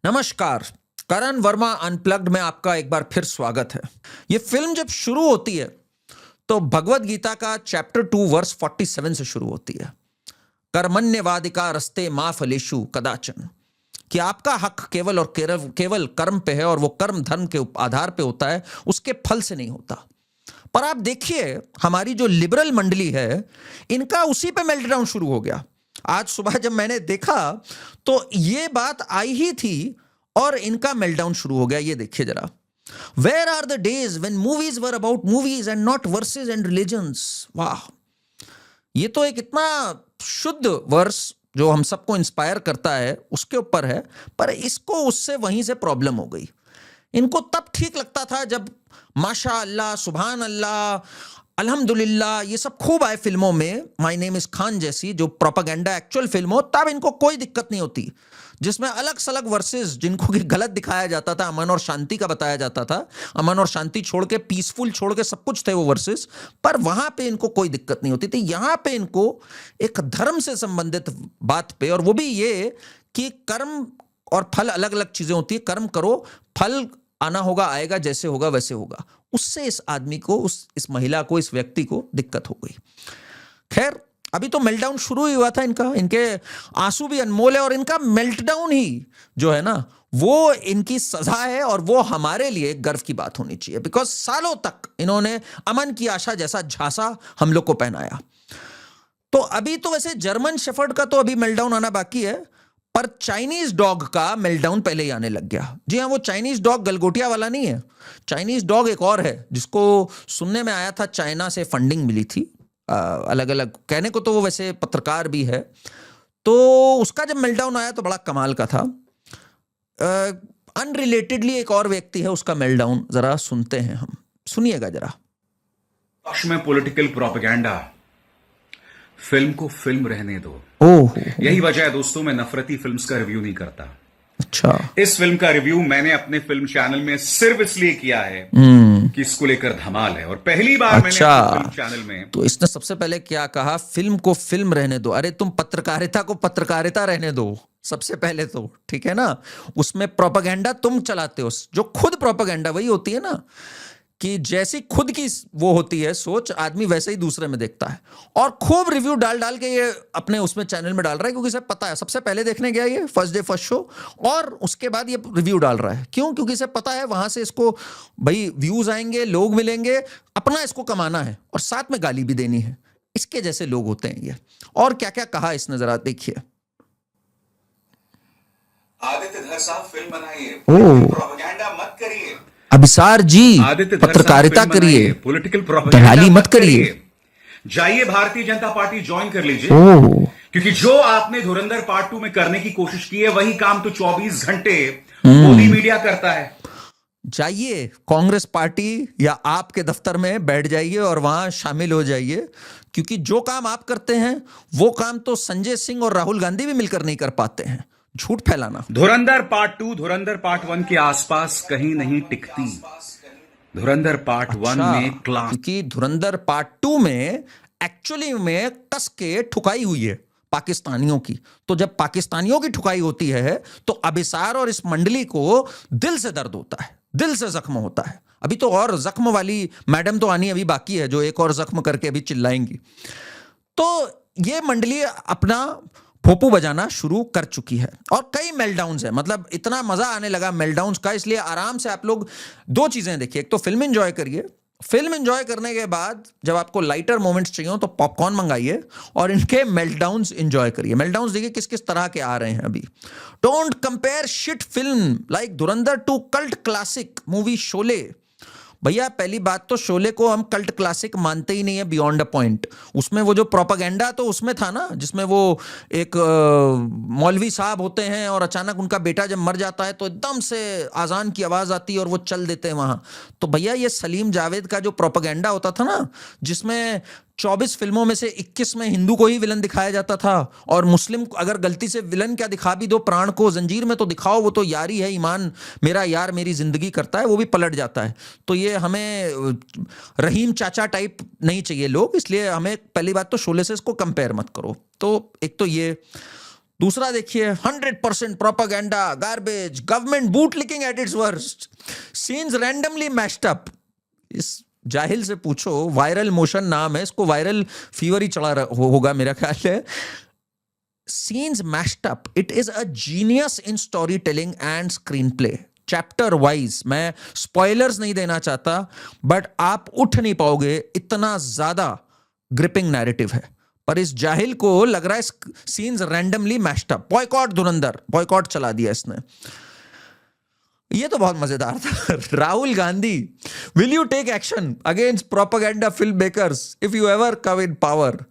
नमस्कार। करण वर्मा अनप्लग्ड में आपका एक बार फिर स्वागत है। ये फिल्म जब शुरू होती है तो भगवत गीता का चैप्टर 2 वर्स 47 से शुरू होती है। कर्मण्यवादिका रस्ते मा फलेषु कदाचन, कि आपका हक केवल और केवल कर्म पे है और वो कर्म धर्म के आधार पे होता है, उसके फल से नहीं होता। पर आप देखिए हमारी जो लिबरल मंडली है, इनका उसी पे मेल्टडाउन शुरू हो गया। आज सुबह जब मैंने देखा तो ये बात आई ही थी और इनका मेल्टडाउन शुरू हो गया। ये देखिए जरा, where are the days when movies were about movies and not versus and religions. वाह, ये तो एक इतना शुद्ध वर्स जो हम सबको इंस्पायर करता है उसके ऊपर है, पर इसको उससे वहीं से प्रॉब्लम हो गई। इनको तब ठीक लगता था जब माशा अल्लाह, सुभान अल्लाह, अल्हम्दुलिल्लाह ये सब खूब आए फिल्मों में, माय नेम इज खान जैसी जो प्रोपागेंडा एक्चुअल फिल्म हो, तब इनको कोई दिक्कत नहीं होती, जिसमें अलग सलग वर्सेस जिनको कि गलत दिखाया जाता था, अमन और शांति का बताया जाता था, अमन और शांति छोड़ के, पीसफुल छोड़ के सब कुछ थे वो वर्सेस, पर वहां पे इनको कोई दिक्कत नहीं होती थी। यहां पे इनको एक धर्म से संबंधित बात पे, और वो भी ये कि कर्म और फल अलग अलग चीजें होती है, कर्म करो, फल आना होगा, आएगा, जैसे होगा वैसे होगा। उससे इस आदमी को, इस महिला को, इस व्यक्ति को दिक्कत हो गई। खैर, अभी तो मेल्टडाउन शुरू ही हुआ था इनका, इनके आंसू भी अनमोल है और इनका मेल्टडाउन ही जो है ना वो इनकी सजा है, और वो हमारे लिए गर्व की बात होनी चाहिए। बिकॉज सालों तक इन्होंने अमन की आशा जैसा झांसा हम लोग को पहनाया। तो अभी तो वैसे जर्मन शेफर्ड का तो अभी मेल्टडाउन आना बाकी है, पर चाइनीज डॉग का मेल्टडाउन पहले ही आने लग गया। जी हाँ, वो चाइनीज डॉग गलगोटिया वाला नहीं है। चाइनीज डॉग एक और है जिसको सुनने में आया था चाइना से फंडिंग मिली थी, अलग अलग कहने को तो वो वैसे पत्रकार भी है। तो उसका जब मेल्टडाउन आया तो बड़ा कमाल का था। अनरिलेटेडली एक और व्यक्ति है, उसका मेल्टडाउन जरा सुनते हैं हम, सुनिएगा जरा। पक्ष में पॉलिटिकल प्रोपेगेंडा, फिल्म को फिल्म रहने दो। ओह, यही वजह है दोस्तों, मैं नफरती फिल्म्स का रिव्यू नहीं करता। अच्छा, इस फिल्म का रिव्यू मैंने अपने फिल्म चैनल में सिर्फ इसलिए किया है कि इसको लेकर धमाल है, और पहली बार मैंने अच्छा, अपने फिल्म चैनल में तो इसने सबसे पहले क्या कहा, फिल्म को फिल्म रहने दो। अरे तुम पत्रकारिता को पत्रकारिता रहने दो सबसे पहले तो, ठीक है ना। उसमें प्रोपेगेंडा तुम चलाते हो, जो खुद प्रोपेगेंडा वही होती है ना, कि जैसी खुद की वो होती है सोच, आदमी वैसे ही दूसरे में देखता है। और खूब रिव्यू डाल डाल के ये अपने उसमें चैनल में डाल रहा है, क्योंकि इसे पता है, सबसे पहले देखने गया ये फर्स्ट डे फर्स्ट शो, और उसके बाद ये रिव्यू डाल रहा है। क्यों? क्योंकि इसे पता है वहां से इसको भाई व्यूज आएंगे, लोग मिलेंगे, अपना इसको कमाना है और साथ में गाली भी देनी है। इसके जैसे लोग होते हैं ये। और क्या क्या कहा इसने, जरा देखिए। आदित्य धर साहब फिल्म बनाइए, ओह, प्रोपेगेंडा मत करिए। अभिसार जी, आदित्य धर साहब पत्रकारिता फिल्म करिए, बनाइए, पॉलिटिकल प्रोपेगेंडा दलाली मत मत करिए। करिए। जाइए भारतीय जनता पार्टी ज्वाइन कर लीजिए, ओह, क्योंकि जो आपने धुरंधर पार्ट 2 में करने की कोशिश की है, वही काम तो 24 घंटे मोदी मीडिया करता है। जाइए कांग्रेस पार्टी या आपके दफ्तर में बैठ जाइए और वहां शामिल हो जाइए, क्योंकि जो काम आप करते हैं वो काम तो संजय सिंह और राहुल गांधी भी मिलकर नहीं कर पाते हैं। झूठ फैलाना। धुरंधर पार्ट 2 धुरंधर पार्ट 1 के आसपास कहीं नहीं टिकती। धुरंधर पार्ट 1 में क्लास, क्योंकि धुरंधर पार्ट 2 में एक्चुअली में कस के ठुकाई हुई है पाकिस्तानियों की। तो जब पाकिस्तानियों की ठुकाई होती है तो अभिसार और इस मंडली को दिल से दर्द होता है, दिल से जख्म होता है। अभी तो और जख्म वाली मैडम तो आनी अभी बाकी है, जो एक और जख्म करके अभी चिल्लाएंगी। तो ये मंडली अपना भोपू बजाना शुरू कर चुकी है, और कई मेल्टडाउन्स है। मतलब इतना मजा आने लगा मेल्टडाउन्स का, इसलिए आराम से आप लोग दो चीजें देखिए। एक तो फिल्म एंजॉय करिए, फिल्म एंजॉय करने के बाद जब आपको लाइटर मोमेंट्स चाहिए तो पॉपकॉर्न मंगाइए और इनके मेल्टडाउन्स एंजॉय करिए। मेल्टडाउन्स देखिए किस किस तरह के आ रहे हैं अभी। Don't compare shit film like Dhurandhar to cult classic movie Sholay. भैया पहली बात तो शोले को हम कल्ट क्लासिक मानते ही नहीं है बियॉन्ड अ पॉइंट। उसमें वो जो प्रोपागेंडा तो उसमें था ना, जिसमें वो एक मौलवी साहब होते हैं और अचानक उनका बेटा जब मर जाता है तो एकदम से आज़ान की आवाज़ आती है और वो चल देते हैं वहाँ। तो भैया ये सलीम जावेद का जो प्रोपागेंडा होता था ना, जिसमें 24 फिल्मों में से 21 में हिंदू को ही विलन दिखाया जाता था, और मुस्लिम अगर गलती से विलन क्या दिखा भी दो, प्राण को जंजीर में तो दिखाओ, वो तो यारी है, ईमान मेरा यार मेरी जिंदगी करता है, वो भी पलट जाता है। तो ये हमें रहीम चाचा टाइप नहीं चाहिए लोग, इसलिए हमें पहली बात तो शोले से इसको कंपेयर मत करो। तो एक तो ये। दूसरा देखिए 100% propaganda, garbage, government bootlicking at its worst, scenes randomly mashed up. इस जाहिल से पूछो, वायरल मोशन नाम है इसको, वायरल फीवर ही चढ़ा होगा मेरा ख्याल है। Scenes mashed up. It is a genius in storytelling and screenplay. Chapter wise, मैं स्पॉयलर्स नहीं देना चाहता, बट आप उठ नहीं पाओगे, इतना ज्यादा ग्रिपिंग नैरेटिव है। पर इस जाहिल को लग रहा है scenes randomly mashed up. Boycott Dhurandhar, boycott चला दिया इसने। ये तो बहुत मजेदार था। Rahul Gandhi, will you take action against propaganda film makers if you ever come in power?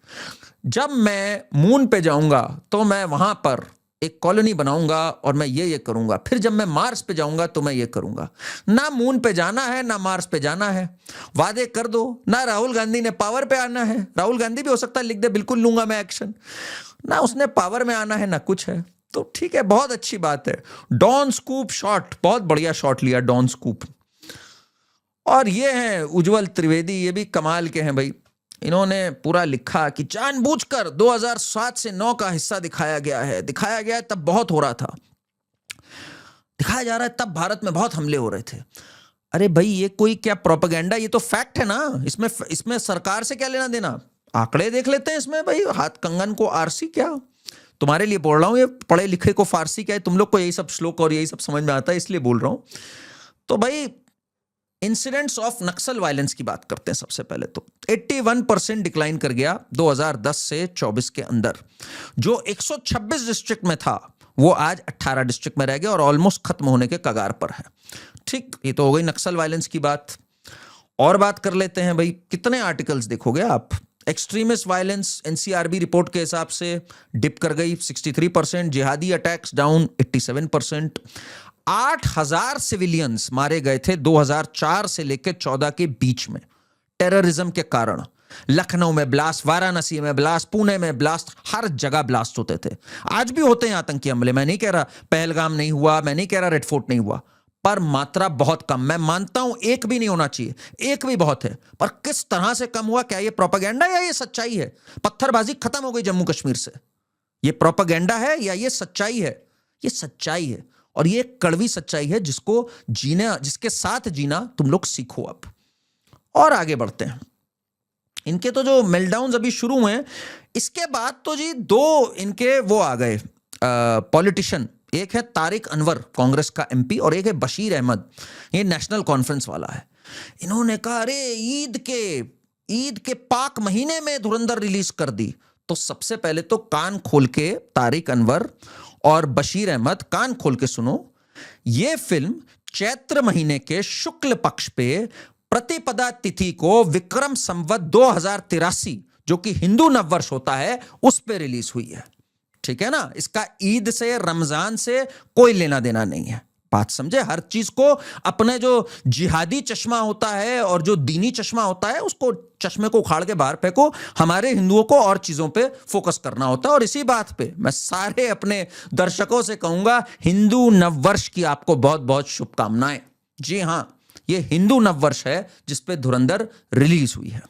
जब मैं मून पे जाऊंगा तो मैं वहां पर एक कॉलोनी बनाऊंगा और मैं ये करूंगा, फिर जब मैं मार्स पे जाऊंगा तो मैं ये करूंगा। ना मून पे जाना है ना मार्स पे जाना है, वादे कर दो। ना राहुल गांधी ने पावर पे आना है, राहुल गांधी भी हो सकता है लिख दे बिल्कुल लूंगा मैं एक्शन, ना उसने पावर में आना है ना कुछ है। तो ठीक है, बहुत अच्छी बात है। डॉन स्कूप शॉट, बहुत बढ़िया शॉट लिया डॉन स्कूप। और ये हैं उज्जवल त्रिवेदी, ये भी कमाल के हैं भाई। इन्होंने पूरा लिखा कि जानबूझकर 2007 से 9 का हिस्सा दिखाया गया है। दिखाया गया है तब बहुत हो रहा था, दिखाया जा रहा है तब भारत में बहुत हमले हो रहे थे। अरे भाई, ये कोई क्या प्रोपेगेंडा, ये तो फैक्ट है ना। इसमें सरकार से क्या लेना देना? आंकड़े देख लेते हैं इसमें भाई। हाथ कंगन को आरसी क्या, तुम्हारे लिए बोल रहा हूं, ये पढ़े लिखे को फारसी क्या है? तुम लोग को यही सब श्लोक और यही सब समझ में आता है, इसलिए बोल रहा हूं। तो भाई, इंसिडेंट्स ऑफ नक्सल वायलेंस की बात करते हैं। सबसे पहले तो 81% डिक्लाइन कर गया 2010 से 24 के अंदर। जो 126 डिस्ट्रिक्ट में था वो आज 18 डिस्ट्रिक्ट में रह गया और ऑलमोस्ट खत्म होने के कगार पर है। ठीक, ये तो हो गई नक्सल वायलेंस की बात। और बात कर लेते हैं भाई, कितने आर्टिकल्स देखोगे आप। एक्सट्रीमिस्ट वायलेंस एनसीआरबी रिपोर्ट के हिसाब से डिप कर गई 63%, जिहादी अटैक्स डाउन 87%। 8,000 सिविलियंस मारे गए थे 2004 से लेकर 14 के बीच में टेररिज्म के कारण। लखनऊ में ब्लास्ट, वाराणसी में ब्लास्ट, पुणे में ब्लास्ट, हर जगह ब्लास्ट होते थे। आज भी होते हैं आतंकी हमले, मैं नहीं कह रहा पहलगाम नहीं हुआ, मैं नहीं कह रहा रेड फोर्ट नहीं हुआ, पर मात्रा बहुत कम। मैं मानता हूं एक भी नहीं होना चाहिए, एक भी बहुत है, पर किस तरह से कम हुआ? क्या ये प्रोपेगेंडा या ये सच्चाई है? पत्थरबाजी खत्म हो गई जम्मू कश्मीर से। ये प्रोपेगेंडा है या ये सच्चाई है? ये सच्चाई है, और ये कड़वी सच्चाई है जिसको जीना, जिसके साथ जीना तुम लोग सीखो अब। और आगे बढ़ते हैं। इनके तो जो मेल्टडाउन्स अभी शुरू हुए हैं, इसके बाद तो जी 2 इनके वो आ गए पॉलिटिशियन। एक है तारिक अनवर, कांग्रेस का एमपी, और एक है बशीर अहमद, ये नेशनल कॉन्फ्रेंस वाला है। इन्होंने कहा, अरे ईद के पाक महीने में धुरंधर रिलीज कर दी। तो सबसे पहले तो कान खोल के तारिक अनवर और बशीर अहमद, कान खोल के सुनो। यह फिल्म चैत्र महीने के शुक्ल पक्ष पे प्रतिपदा तिथि को विक्रम संवत 2083, जो कि हिंदू नववर्ष होता है, उस पे रिलीज हुई है। ठीक है ना? इसका ईद से, रमजान से कोई लेना देना नहीं है। बात समझे? हर चीज को अपने जो जिहादी चश्मा होता है और जो दीनी चश्मा होता है, उसको चश्मे को उखाड़ के बाहर फेंको। हमारे हिंदुओं को और चीजों पे फोकस करना होता है। और इसी बात पे मैं सारे अपने दर्शकों से कहूंगा, हिंदू नववर्ष की आपको बहुत बहुत शुभकामनाएं। जी हां, ये हिंदू नववर्ष है जिसपे धुरंधर रिलीज हुई है।